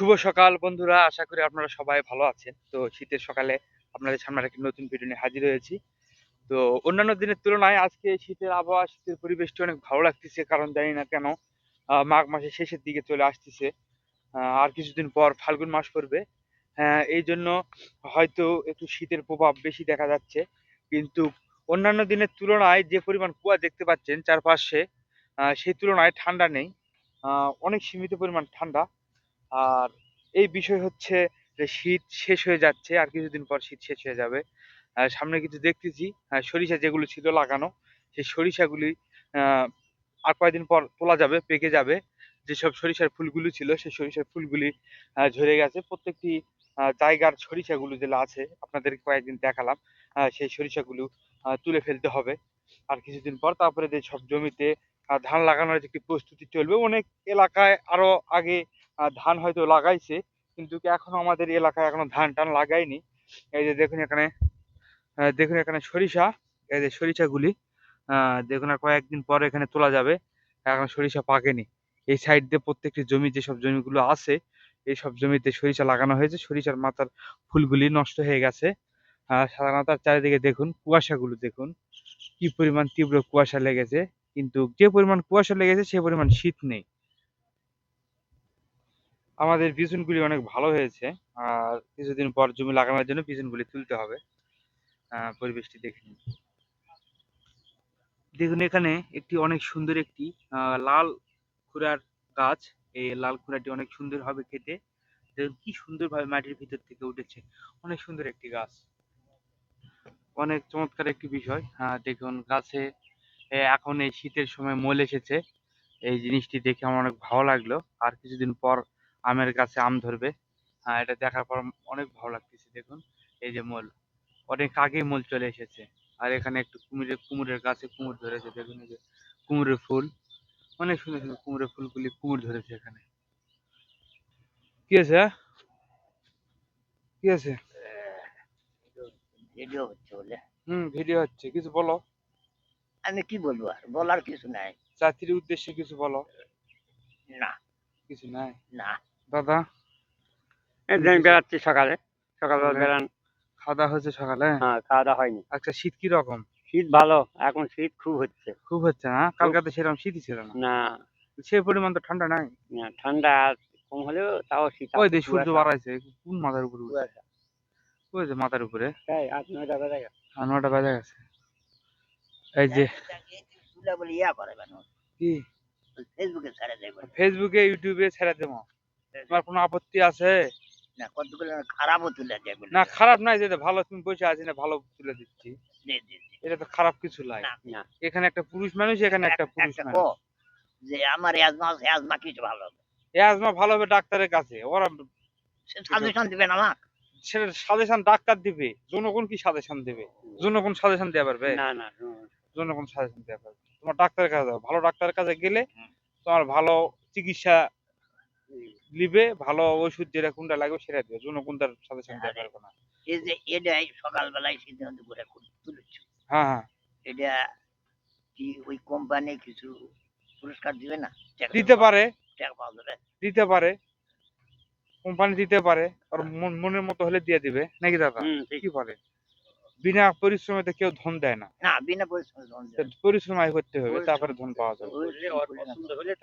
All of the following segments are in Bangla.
শুভ সকাল বন্ধুরা, আশা করি আপনারা সবাই ভালো আছেন। তো শীতের সকালে আপনাদের সামনে একটি নতুন ভিডিও নিয়ে হাজির হয়েছি। তো অন্যান্য দিনের তুলনায় আজকে শীতের আবহাওয়া, শীতের পরিবেশটি অনেক ভালো লাগতেছে। কারণ জানি না কেন মাঘ মাসের শেষের দিকে চলে আসতেছে। আর কিছুদিন পর ফাল্গুন মাস পড়বে। এই জন্য হয়তো একটু শীতের প্রভাব বেশি দেখা যাচ্ছে। কিন্তু অন্যান্য দিনের তুলনায় যে পরিমাণ কুয়াশা দেখতে পাচ্ছেন চারপাশে, সেই তুলনায় ঠান্ডা নেই। অনেক সীমিত পরিমাণ ঠান্ডা। আর এই বিষয় হচ্ছে যে শীত শেষ হয়ে যাচ্ছে, আর কিছুদিন পর শীত শেষ হয়ে যাবে। সামনে কিছু দেখতেছি, সরিষা যেগুলো ছিল লাগানো, সেই সরিষাগুলি আহ, আর কয়েকদিন পর তোলা যাবে, পেকে যাবে। যেসব সরিষার ফুলগুলো ছিল সেই সরিষার ফুলগুলি ঝরে গেছে। প্রত্যেকটি জায়গার সরিষাগুলো যেগুলো আছে আপনাদের কয়েকদিন দেখালাম, সেই সরিষাগুলো তুলে ফেলতে হবে আর কিছুদিন পর। তারপরে যে সব জমিতে ধান লাগানোর যে একটি প্রস্তুতি চলবে। অনেক এলাকায় আরো আগে ধান হয়তো লাগাইছে, কিন্তু এখনো আমাদের এলাকায় এখনো ধান টান লাগায়নি। এই যে দেখুন এখানে, দেখুন এখানে সরিষা, এই যে সরিষাগুলি দেখুন আর কয়েকদিন পরে এখানে তোলা যাবে। এখন সরিষা পাকেনি। এই সাইড দিয়ে প্রত্যেকটি জমি, যেসব জমিগুলো আছে এই সব জমিতে সরিষা লাগানো হয়েছে। সরিষার মাথার ফুলগুলি নষ্ট হয়ে গেছে। সাধারণত চারিদিকে দেখুন কুয়াশাগুলো দেখুন, কি পরিমাণ তীব্র কুয়াশা লেগেছে। কিন্তু যে পরিমাণ কুয়াশা লেগেছে সে পরিমাণ শীত নেই। আমাদের বিচুনগুলি অনেক ভালো হয়েছে। আর কিছুদিন পর জমি লাগানোর জন্য বিচুনগুলি তুলতে হবে। পরিবেশটি দেখে নিন। দেখুন এখানে একটি অনেক সুন্দর একটি লাল খুড়ার গাছ। এই লাল খুড়াটি অনেক সুন্দর হবে খেতে। দেখুন কি সুন্দরভাবে মাটির ভিতর থেকে উঠেছে। অনেক সুন্দর একটি গাছ, অনেক চমৎকার একটি বিষয়। দেখুন গাছে এখন এই শীতের সময় মূল এসেছে। এই জিনিসটি দেখে আমার অনেক ভালো লাগলো। আর কিছুদিন পর আমের গাছে আম ধরবে। এটা দেখার পর অনেক ভালো লাগতেছে। দেখুন এই যে মূল, অনেক আগেই মূল চলে এসেছে। আর এখানে একটু কুমড়ের গাছে কুমড় ধরেছে। দেখুন এই যে কুমড়ের ফুল, অনেক সুন্দর সুন্দর কুমড়ের ফুলগুলি কুমড় ধরেছে এখানে। কি আছে কি আছে? ভিডিও হচ্ছে বলে ভিডিও হচ্ছে, কিছু বলো। আমি কি বলবো, আর বলার কিছু নাই। জাতির উদ্দেশ্যে কিছু বলো। না, কিছু নাই না। দাদা? একদিন বেড়াচ্ছি সকালে, সকালবেলা সকালে বেড়ান। খাওয়া দাওয়া হয়েছে সকালে? হ্যাঁ, খাওয়া দাওয়া হয়নি। আচ্ছা, শীত কি রকম? শীত ভালো, এখন শীত খুব হচ্ছে। খুব হচ্ছে না? খুব। কালকে তো সেরকম শীতই ছিল না। না, সেই পরিমাণ তো ঠান্ডা নাই। না, ঠান্ডা কম হলেও তাও শীত ওই আছে, যে সূর্য কুয়াশা। বাড়াইছে, কোন মাথার উপরে উঠছে? কুয়াশা। ওই যে মাথার উপরে। তাই 8-9টা বেজে গেছে। 9টা বাজে গেছে। এই যে তুলে বলে ইয়া করে কেন, কি ফেসবুকে ছেড়ে দেয় বলে। ফেসবুকে ইউটিউবে ছেড়ে দেবো? তোমার কোনো আপত্তি আছে? না, কতগুলো খারাপও তুলে দেয় বলে। না খারাপ নাই, যেটা ভালো তুমি বসে আছি না, ভালো তুলে দিচ্ছি। জি, জি, জি। এটা তো খারাপ কিছু নাই। না, না। এখানে একটা পুরুষ মানুষ, এখানে একটা পুরুষ একটা মানুষ। যে আমার অ্যাজমা আছে, অ্যাজমা কিছু ভালো হবে, এ আজমা ভালো হবে ডাক্তারের কাছে। ওরা সে সাজেশন দিবেন আমাকে। সেটা সাজেশন ডাক্তার দিবে, জনগণ কি সাজেশন দেবে? জনগণ সাজেশন দেওয়া পারবে? না, না। জনগণ সাজেশন দেওয়া পারবে? তোমার ডাক্তারের কাছে যাও, ভালো ডাক্তারের কাছে গেলে তোমার ভালো চিকিৎসা নিবে, ভালো ওষুধ যেটা কোনটা লাগবে সেটা দিবে। জনগণ তার সাজেশন দেওয়া পারবে না। এই যে এটাই সকালবেলায় সিদ্ধান্ত করে তুলেছ, হ্যাঁ হ্যাঁ, এটা কি ওই কোম্পানি কিছু পুরস্কার দিবে না? দিতে পারে, টাকা পাওয়া যাবে। দিতে পারে, কোম্পানি দিতে পারে। আর মনের মতো হলে দিয়ে দিবে নাকি দাদা? ঠিক। কি বলে? বিনা পরিশ্রমে তো কেউ ধন দেয় না। না, বিনা পরিশ্রমে ধন দেবে। পরিশ্রম আয় করতে হবে, তারপরে ধন পাওয়া যাবে। পছন্দ হলে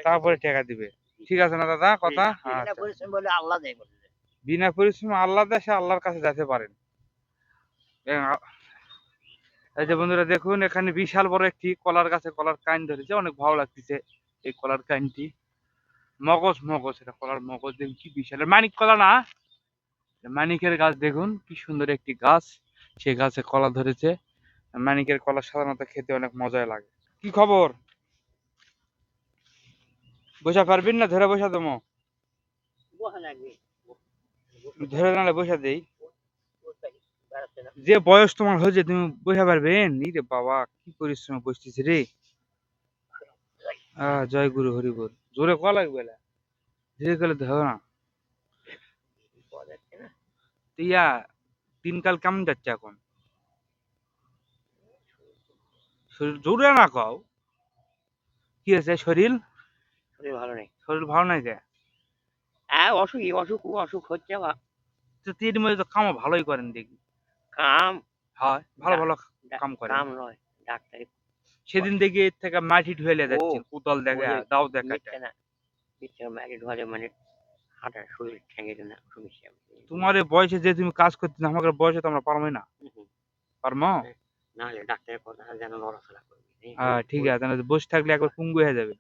তারপরে টাকা দিবে। ঠিক আছে না দাদা কথা? বিনা আচ্ছা, পরিশ্রম বলে আল্লাহ দেয় বলে। বিনা পরিশ্রমে আল্লাহ দেয়, সে আল্লাহর কাছে যেতে পারেন। এই যে বন্ধুরা দেখুন, এখানে বিশাল বড় একটি কলার গাছে কলার কাইন ধরেছে। অনেক ভালো লাগতেছে এই কলার কাইনটি। মগজ মগজ, এটা কলার মগজ দেখুন কি বিশাল। মানিক কলা না, মানিকের গাছ দেখুন কি সুন্দর একটি গাছ। সে গাছে কলা ধরেছে। মানিকের কলা সাধারণত খেতে অনেক মজাই লাগে। কি খবর? বসা পারবেন না? ধরে বসা দেবো? ধরে নাহলে বসা দেই। যে বয়স তোমার হয়েছে তুমি বসা পারবেন? রে বাবা, কি পরিশ্রম বসতেছে রে। জয় গুরু হরিবল। জোরে কয়া লাগবে না, ধীরে গেলে তো হবে না। ইয়া দিনকাল কেমন যাচ্ছে এখন? শরীর জোরে না কও। কি আছে শরীর? শরীর ভালো নেই। শরীর ভালো নাই কে? হ্যাঁ অসুখ অসুখ অসুখ হচ্ছে আবার। তো এর মধ্যে তো কামও ভালোই করেন দেখি। কাম হয় ভালো ভালো কাম করেন। কাম নয়, ডাক্তারি সেদিন দেখি এর থেকে মাটি ঢুয়েলে ও যাচ্ছেন কোদাল দেখা বলে দাও দেখাটা। মিথ্যে না, মিথ্যে ম্যারিড হলে মানে হাঁটা শরীর ঠেঙে না সমস্যা। তোমার এই বয়সে যে তুমি কাজ করতে না, আমাদের বয়সে তো আমরা পারবোই না। পারমো? নাহলে ডাক্তারের কথা যেন নড়াচড়া করবি হ্যাঁ ঠিক আছে, তাহলে বসে থাকলে একবার পুঙ্গু হয়ে যাবে।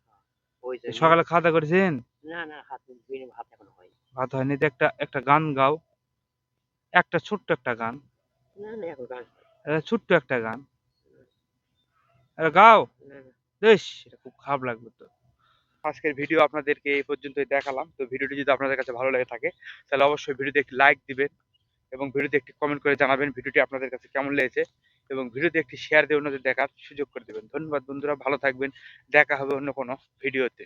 ওই তো জন্য। সকালে খাওয়া দাওয়া করেছেন? না না হাত ধুইনি, ভাত এখনো হয়নি। ভাত হয়নি তো একটা একটা গান গাও, একটা ছোট্ট একটা গান, না না এখন গান ছোট্ট একটা গান গাও। না না। বেশ, এটা খুব খারাপ লাগলো তো। আজকের ভিডিও আপনাদেরকে এই পর্যন্তই দেখালাম। তো ভিডিওটি যদি আপনাদের কাছে ভালো লেগে থাকে তাহলে অবশ্যই ভিডিওতে একটি লাইক দিবেন এবং ভিডিওতে একটি কমেন্ট করে জানাবেন ভিডিওটি আপনাদের কাছে কেমন লেগেছে, এবং ভিডিওতে একটি শেয়ার দিয়ে অন্যদের দেখার সুযোগ করে দেবেন। ধন্যবাদ বন্ধুরা, ভালো থাকবেন। দেখা হবে অন্য কোনো ভিডিওতে।